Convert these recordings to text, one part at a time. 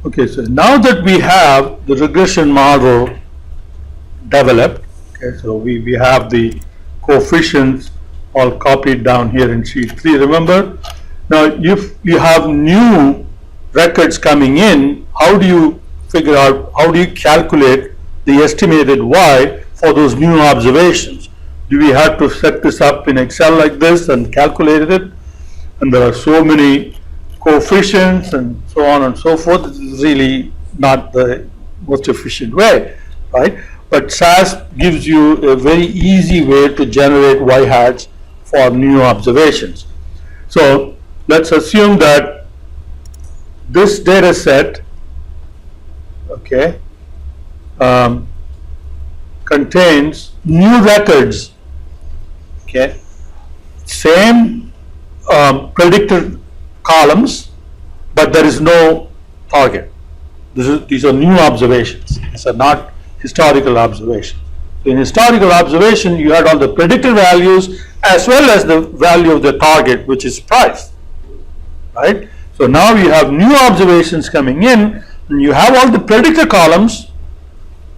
Okay, so now that we have the regression model developed, okay, so we have the coefficients all copied down here in sheet 3. Remember, now if you have new records coming in, how do you figure out, how do you calculate the estimated Y for those new observations? Do we have to set this up in Excel like this and calculate it? And there are so many coefficients and so on and so forth. This is really not the most efficient way, right? But SAS gives you a very easy way to generate Y hats for new observations. So let's assume that this data set, okay, contains new records, okay, same predicted columns, but there is no target. These are new observations. These are not historical observations. So in historical observation, you had all the predicted values as well as the value of the target, which is price, right? So now you have new observations coming in, and you have all the predicted columns,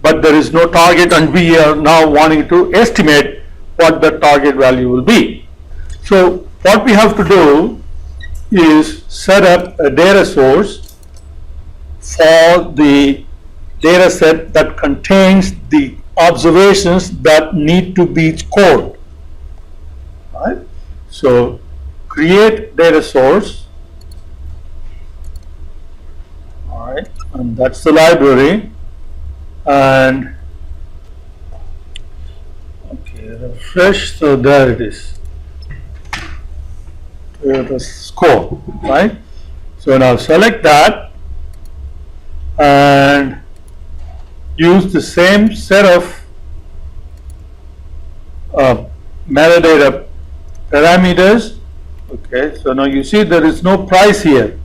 but there is no target, and we are now wanting to estimate what the target value will be. So what we have to do is set up a data source for the data set that contains the observations that need to be scored. Right? So create data source. All right, and that's the library. And okay, refresh. So there it is. The score, right? So now select that and use the same set of metadata parameters. Okay, so now you see there is no price here,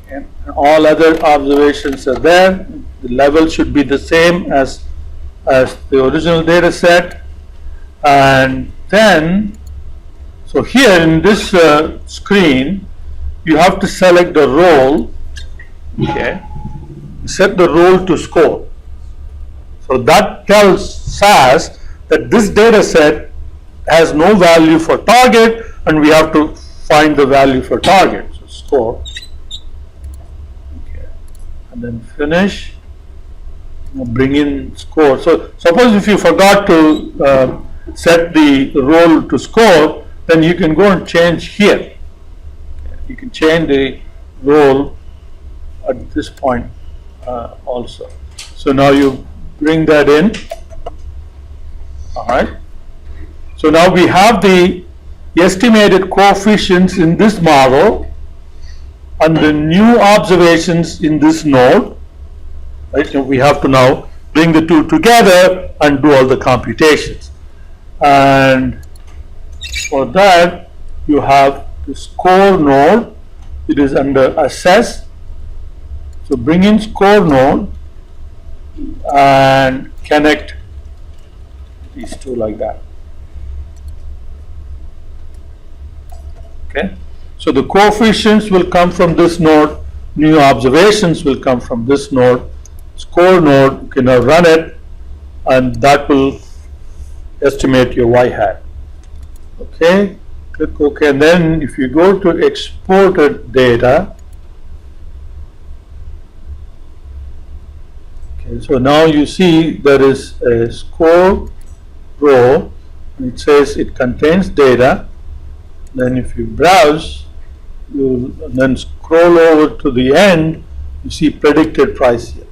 and all other observations are there. The level should be the same as the original data set, and then so here in this screen, you have to select the role, okay, set the role to score. So that tells SAS that this data set has no value for target, and we have to find the value for target. So score, okay, and then finish, bring in score. So suppose if you forgot to set the role to score, then you can go and change here. You can change the role at this point also. So now you bring that in. All right. So now we have the estimated coefficients in this model and the new observations in this node. Right. So we have to now bring the two together and do all the computations. And for that, you have the score node. It is under assess. So bring in score node and connect these two like that. Okay. So the coefficients will come from this node. New observations will come from this node. Score node, you can now run it, and that will estimate your Y hat. Okay, click OK, and then if you go to exported data, okay, so now you see there is a score row, and it says it contains data. Then if you browse, you then scroll over to the end, you see predicted price here.